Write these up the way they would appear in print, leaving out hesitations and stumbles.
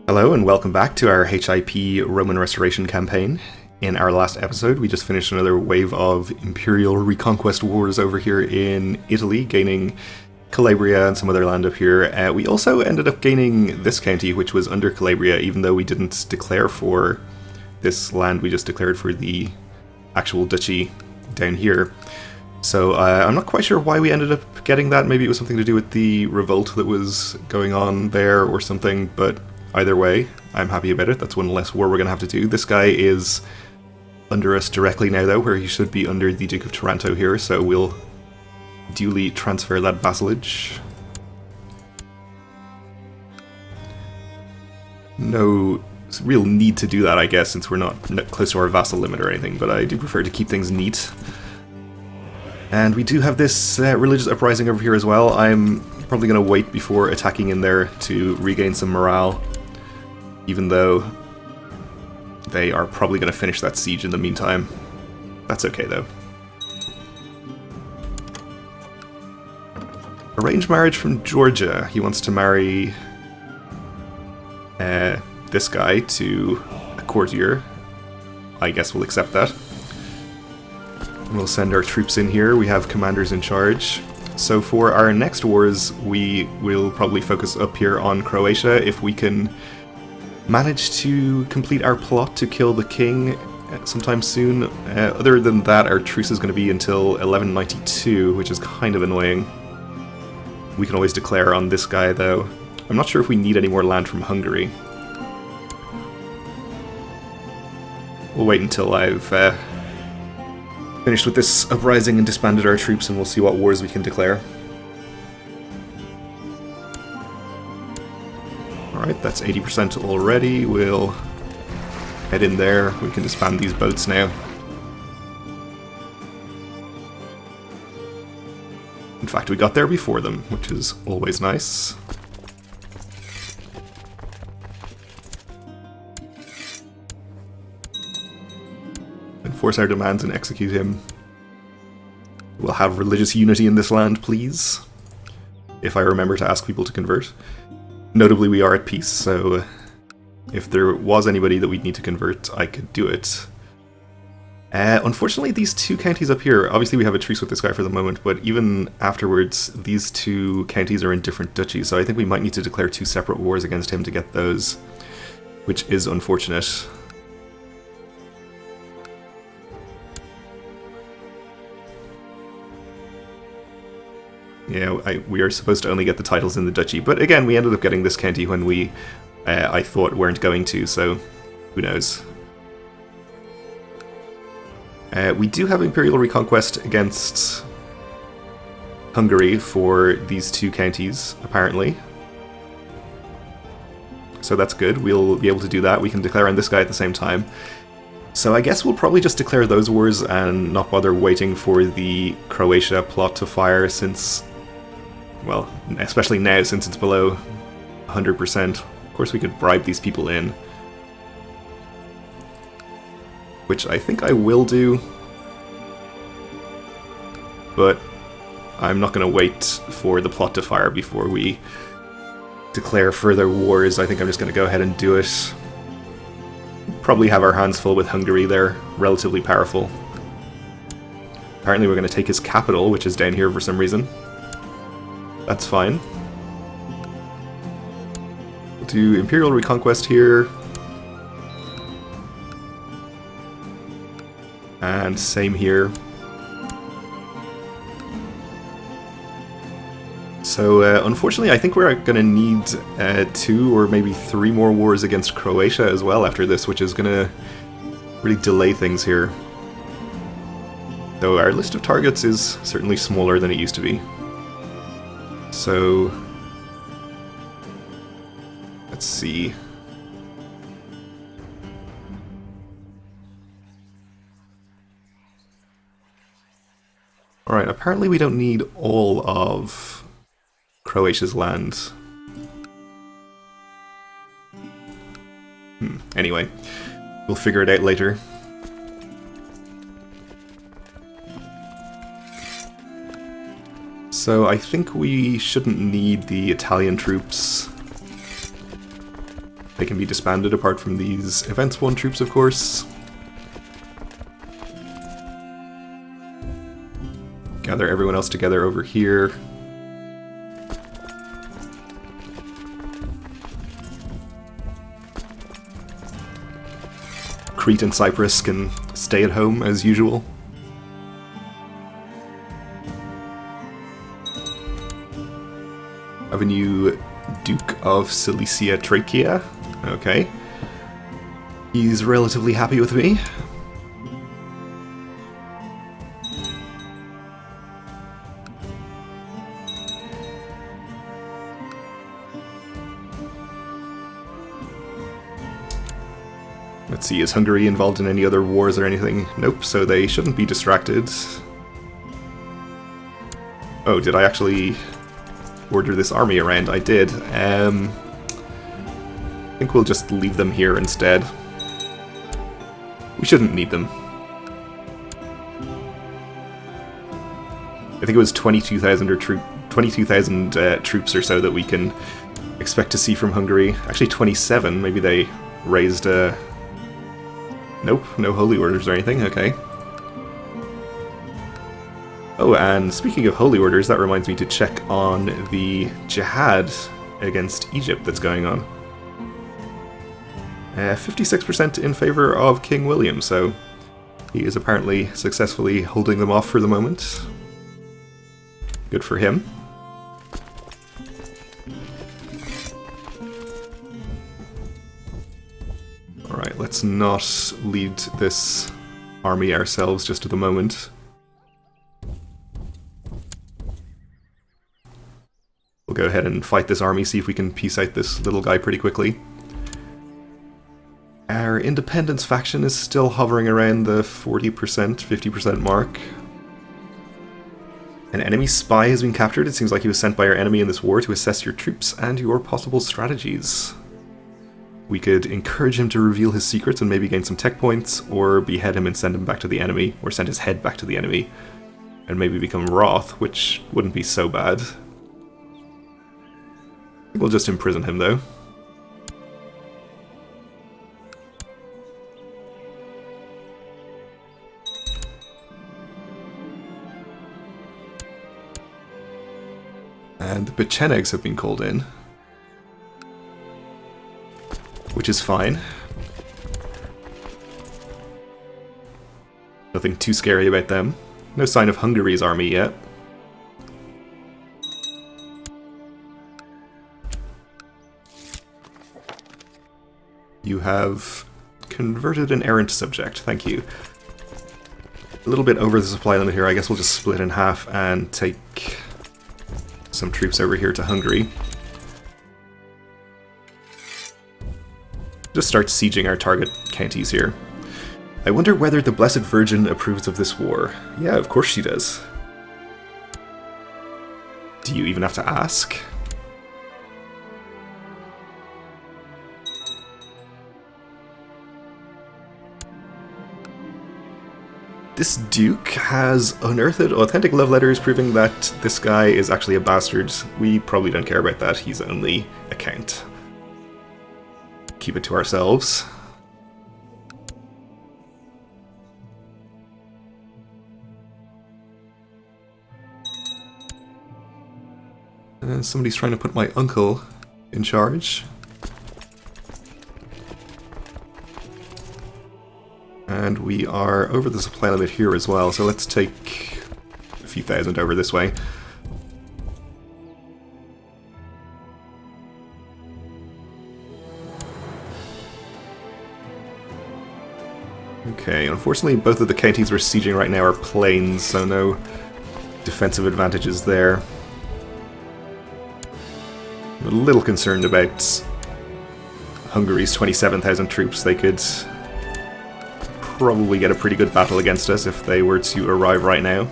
Hello and welcome back to our HIP Roman Restoration campaign. In our last episode, we just finished another wave of Imperial Reconquest wars over here in Italy, gaining Calabria and some other land up here. We also ended up gaining this county, which was under Calabria, even though we didn't declare for this land, we just declared for the actual duchy down here. So I'm not quite sure why we ended up getting that. Maybe it was something to do with the revolt that was going on there or something, but either way, I'm happy about it. That's one less war we're going to have to do. This guy is under us directly now, though, where he should be under the Duke of Taranto here, so we'll duly transfer that vassalage. No real need to do that, I guess, since we're not close to our vassal limit or anything, but I do prefer to keep things neat. And we do have this religious uprising over here as well. I'm probably going to wait before attacking in there to regain some morale, even though they are probably going to finish that siege in the meantime. That's okay, though. Arranged marriage from Georgia. He wants to marry this guy to a courtier. I guess we'll accept that. We'll send our troops in here. We have commanders in charge. So for our next wars, we will probably focus up here on Croatia if we can manage to complete our plot to kill the king sometime soon. Other than that, our truce is going to be until 1192, which is kind of annoying. We can always declare on this guy, though. I'm not sure if we need any more land from Hungary. We'll wait until I've finished with this uprising and disbanded our troops, and we'll see what wars we can declare. Alright, that's 80% already. We'll head in there. We can disband these boats now. In fact, we got there before them, which is always nice. Enforce our demands and execute him. We'll have religious unity in this land, please. If I remember to ask people to convert. Notably, we are at peace, so if there was anybody that we'd need to convert, I could do it. Unfortunately, these two counties up here, obviously we have a truce with this guy for the moment, but even afterwards, these two counties are in different duchies, so I think we might need to declare two separate wars against him to get those, which is unfortunate. Yeah, we are supposed to only get the titles in the duchy, but again, we ended up getting this county when we, I thought, weren't going to, so who knows. We do have Imperial Reconquest against Hungary for these two counties, apparently. So that's good, we'll be able to do that. We can declare on this guy at the same time. So I guess we'll probably just declare those wars and not bother waiting for the Croatia plot to fire since, well, especially now since it's below 100%. Of course we could bribe these people in, which I think I will do, but I'm not going to wait for the plot to fire before we declare further wars. I think I'm just going to go ahead and do it. Probably have our hands full with Hungary. They're relatively powerful. Apparently we're going to take his capital, which is down here for some reason. That's fine. We'll do Imperial Reconquest here. And same here. So, unfortunately, I think we're going to need 2 or maybe 3 more wars against Croatia as well after this, which is going to really delay things here. Though our list of targets is certainly smaller than it used to be. So, let's see. Alright, apparently we don't need all of Croatia's land. Anyway, we'll figure it out later. So I think we shouldn't need the Italian troops They can be disbanded apart from these Events 1 troops, of course. Gather everyone else together over here. Crete and Cyprus can stay at home as usual. Have a new Duke of Cilicia Trachea. Okay. He's relatively happy with me. Let's see, is Hungary involved in any other wars or anything? Nope, so they shouldn't be distracted. Oh, did I actually order this army around? I did. I think we'll just leave them here instead. We shouldn't need them. I think it was 22,000 or 22,000 troops or so that we can expect to see from Hungary. Actually 27, maybe they raised nope, no holy orders or anything, okay. Oh, and speaking of holy orders, that reminds me to check on the jihad against Egypt that's going on. 56% in favor of King William, so he is apparently successfully holding them off for the moment. Good for him. Alright, let's not lead this army ourselves just at the moment. We'll go ahead and fight this army, see if we can piece out this little guy pretty quickly. Our independence faction is still hovering around the 40%, 50% mark. An enemy spy has been captured. It seems like he was sent by our enemy in this war to assess your troops and your possible strategies. We could encourage him to reveal his secrets and maybe gain some tech points, or behead him and send him back to the enemy, or send his head back to the enemy, and maybe become Wroth, which wouldn't be so bad. I think we'll just imprison him, though. And the Pechenegs have been called in, which is fine. Nothing too scary about them. No sign of Hungary's army yet. You have converted an errant subject, thank you. A little bit over the supply limit here. I guess we'll just split in half and take some troops over here to Hungary. Just start sieging our target counties here. I wonder whether the Blessed Virgin approves of this war. Yeah, of course she does. Do you even have to ask? This Duke has unearthed authentic love letters proving that this guy is actually a bastard. We probably don't care about that, he's only a count. Keep it to ourselves. Somebody's trying to put my uncle in charge. And we are over the supply limit here as well, so let's take a few thousand over this way. Okay, unfortunately both of the counties we're sieging right now are plains, so no defensive advantages there. I'm a little concerned about Hungary's 27,000 troops. They could probably get a pretty good battle against us if they were to arrive right now.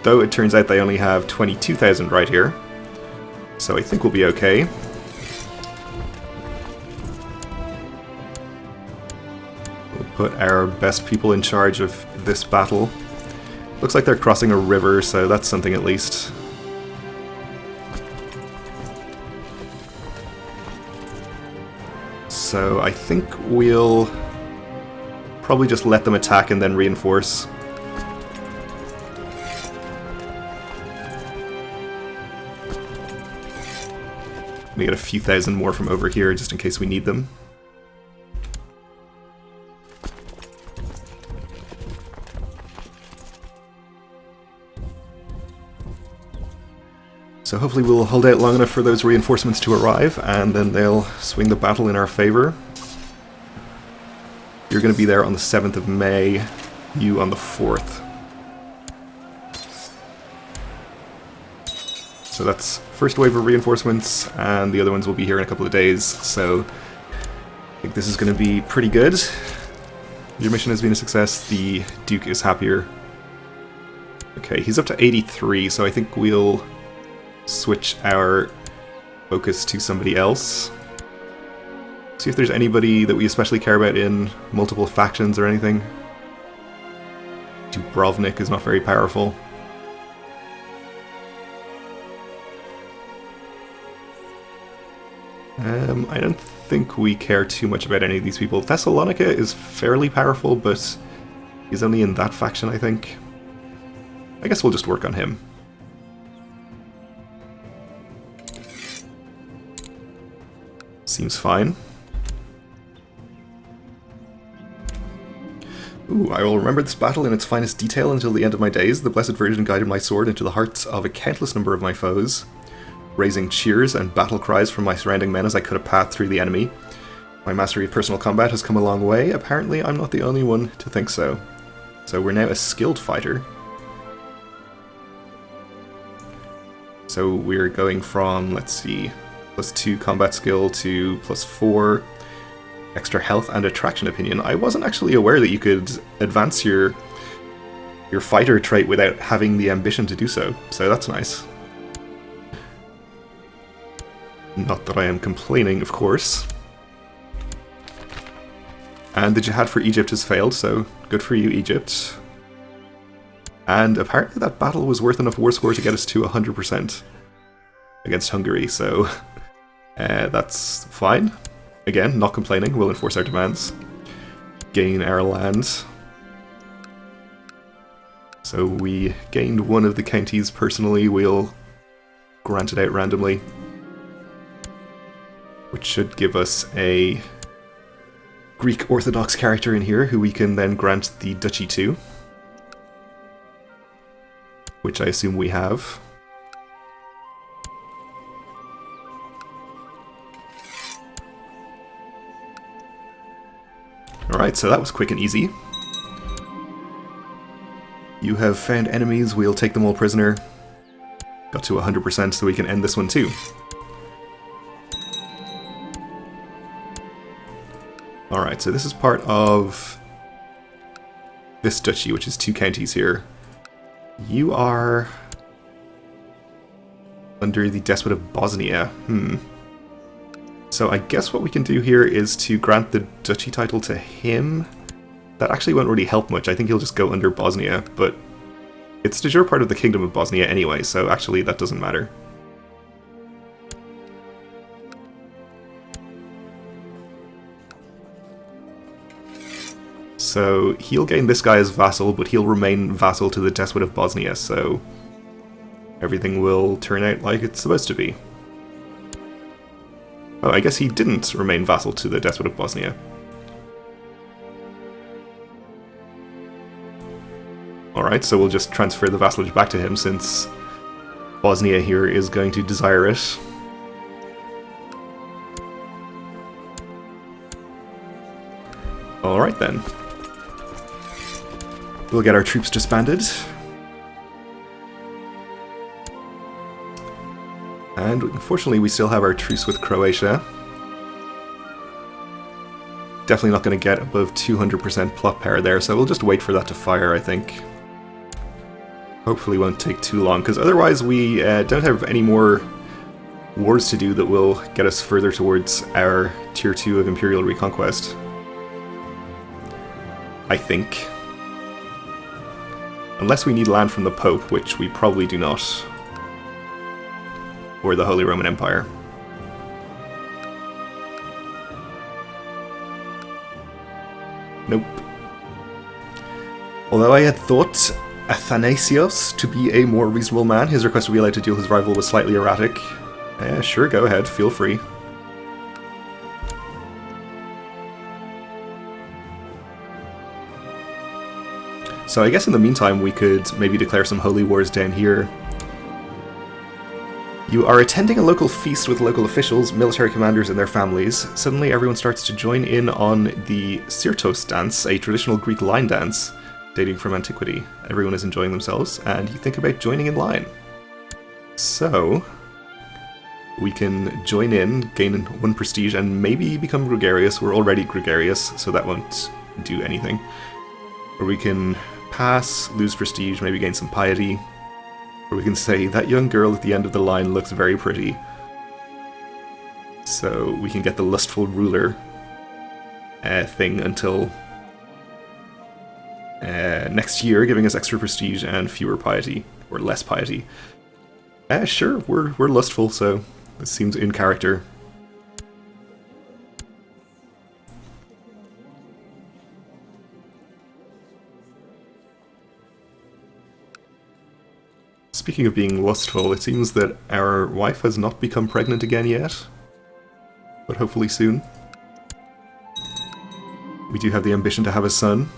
Though it turns out they only have 22,000 right here, so I think we'll be okay. We'll put our best people in charge of this battle. Looks like they're crossing a river, so that's something at least. So I think we'll probably just let them attack and then reinforce. We get a few thousand more from over here just in case we need them. So hopefully we'll hold out long enough for those reinforcements to arrive, and then they'll swing the battle in our favour. You're going to be there on the 7th of May, you on the 4th. So that's first wave of reinforcements, and the other ones will be here in a couple of days, so I think this is going to be pretty good. Your mission has been a success, the Duke is happier. Okay, he's up to 83, so I think we'll switch our focus to somebody else. See if there's anybody that we especially care about in multiple factions or anything. Dubrovnik is not very powerful. I don't think we care too much about any of these people. Thessalonica is fairly powerful, but he's only in that faction, I think. I guess we'll just work on him. Seems fine. Ooh, I will remember this battle in its finest detail until the end of my days. The Blessed Virgin guided my sword into the hearts of a countless number of my foes, raising cheers and battle cries from my surrounding men as I cut a path through the enemy. My mastery of personal combat has come a long way. Apparently, I'm not the only one to think so. So we're now a skilled fighter. So we're going from, let's see, +2 combat skill to +4 extra health and attraction opinion. I wasn't actually aware that you could advance your fighter trait without having the ambition to do so, so that's nice. Not that I am complaining, of course. And the jihad for Egypt has failed, so good for you, Egypt. And apparently that battle was worth enough war score to get us to 100% against Hungary, so that's fine. Again, not complaining, we'll enforce our demands. Gain our land. So we gained one of the counties personally, we'll grant it out randomly. Which should give us a Greek Orthodox character in here who we can then grant the duchy to. Which I assume we have. Alright, so that was quick and easy. You have found enemies, we'll take them all prisoner. Got to 100% so we can end this one too. Alright, so this is part of this duchy, which is 2 counties here. You are under the Despot of Bosnia. So I guess what we can do here is to grant the duchy title to him. That actually won't really help much. I think he'll just go under Bosnia, but it's de jure part of the Kingdom of Bosnia anyway, so actually that doesn't matter. So he'll gain this guy as vassal, but he'll remain vassal to the Despot of Bosnia, so everything will turn out like it's supposed to be. Oh, I guess he didn't remain vassal to the Despot of Bosnia. Alright, so we'll just transfer the vassalage back to him since Bosnia here is going to desire it. Alright then. We'll get our troops disbanded. And unfortunately we still have our truce with Croatia. Definitely not going to get above 200% plot power there, so we'll just wait for that to fire, I think. Hopefully won't take too long, because otherwise we don't have any more wars to do that will get us further towards our Tier 2 of Imperial Reconquest. I think. Unless we need land from the Pope, which we probably do not. Or the Holy Roman Empire. Nope. Although I had thought Athanasios to be a more reasonable man, his request to be allowed to duel his rival was slightly erratic. Sure, go ahead, feel free. So I guess in the meantime we could maybe declare some holy wars down here. You are attending a local feast with local officials, military commanders and their families. Suddenly everyone starts to join in on the Sirtos dance, a traditional Greek line dance dating from antiquity. Everyone is enjoying themselves, and you think about joining in line. So we can join in, gain 1 prestige, and maybe become gregarious. We're already gregarious, so that won't do anything. Or we can pass, lose prestige, maybe gain some piety. Or we can say, that young girl at the end of the line looks very pretty. So we can get the lustful ruler thing until next year, giving us extra prestige and fewer piety, or less piety. Sure, we're lustful, so this seems in character. Speaking of being lustful, it seems that our wife has not become pregnant again yet, but hopefully soon. We do have the ambition to have a son.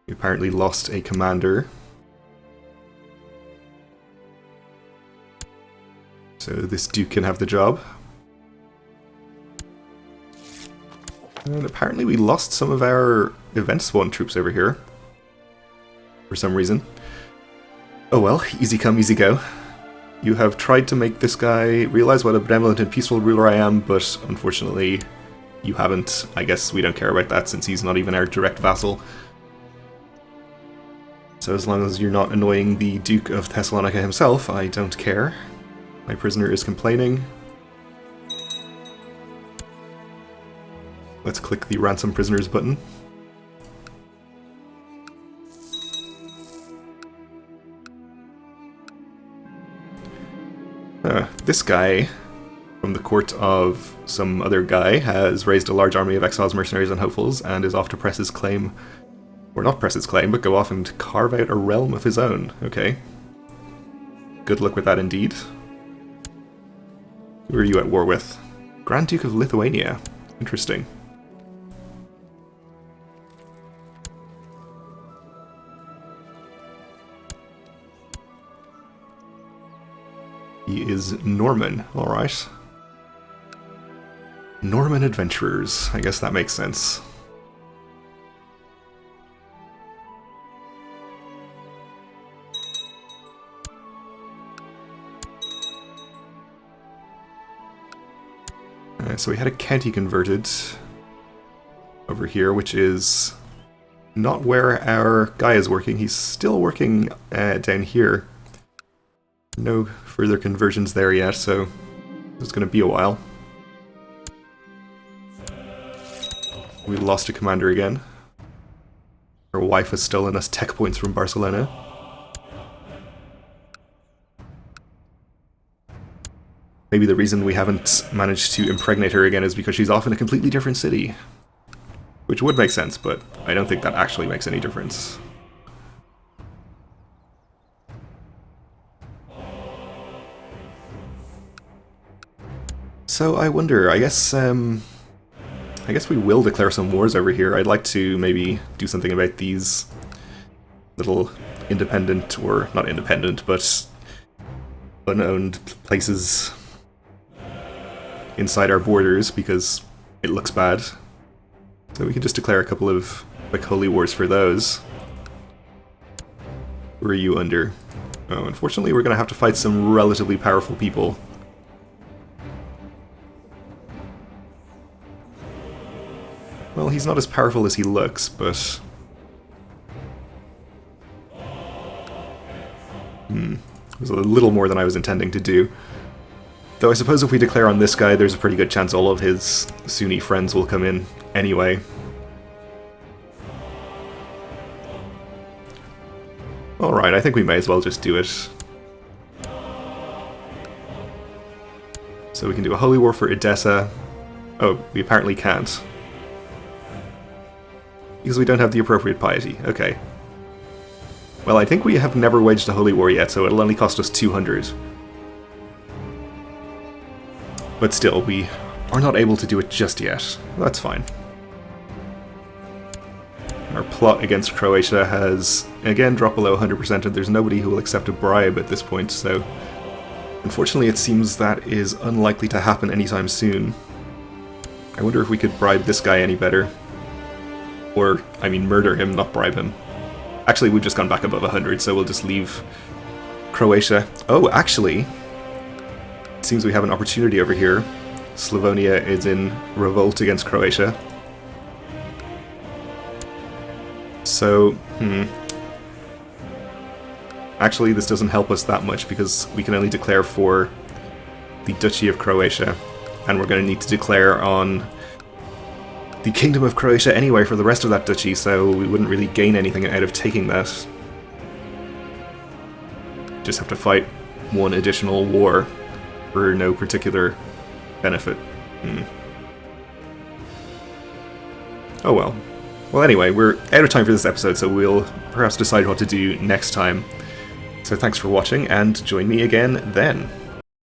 We apparently lost a commander. So this duke can have the job. And apparently we lost some of our event spawn troops over here. For some reason. Oh well, easy come, easy go. You have tried to make this guy realize what a benevolent and peaceful ruler I am, but unfortunately you haven't. I guess we don't care about that since he's not even our direct vassal. So as long as you're not annoying the Duke of Thessalonica himself, I don't care. My prisoner is complaining. Let's click the ransom prisoners button. This guy, from the court of some other guy, has raised a large army of exiles, mercenaries, and hopefuls, and is off to press his claim. Or not press his claim, but go off and carve out a realm of his own. Okay. Good luck with that indeed. Who are you at war with? Grand Duke of Lithuania. Interesting. He is Norman, alright. Norman adventurers. I guess that makes sense. So we had a county converted over here, which is not where our guy is working. He's still working down here. No further conversions there yet, so it's going to be a while. We lost a commander again. Our wife has stolen us tech points from Barcelona. Maybe the reason we haven't managed to impregnate her again is because she's off in a completely different city. Which would make sense, but I don't think that actually makes any difference. So I wonder, I guess we will declare some wars over here. I'd like to maybe do something about these little independent, or not independent, but unowned places inside our borders, because it looks bad. So we can just declare a couple of like holy wars for those. Who are you under? Oh, unfortunately we're going to have to fight some relatively powerful people. Well, he's not as powerful as he looks, but... it was a little more than I was intending to do. Though I suppose if we declare on this guy, there's a pretty good chance all of his Sunni friends will come in anyway. Alright, I think we may as well just do it. So we can do a holy war for Edessa. Oh, we apparently can't. Because we don't have the appropriate piety. Okay. Well, I think we have never waged a holy war yet, so it'll only cost us 200. But still, we are not able to do it just yet. That's fine. Our plot against Croatia has, again, dropped below 100%, and there's nobody who will accept a bribe at this point, so unfortunately it seems that is unlikely to happen anytime soon. I wonder if we could bribe this guy any better. Or, I mean, murder him, not bribe him. Actually, we've just gone back above 100, so we'll just leave Croatia. Oh, actually, it seems we have an opportunity over here. Slavonia is in revolt against Croatia. So, actually, this doesn't help us that much because we can only declare for the Duchy of Croatia, and we're going to need to declare on the Kingdom of Croatia anyway for the rest of that duchy, so we wouldn't really gain anything out of taking that. Just have to fight one additional war for no particular benefit. Oh well. Well, anyway, we're out of time for this episode, so we'll perhaps decide what to do next time. So thanks for watching, and join me again then.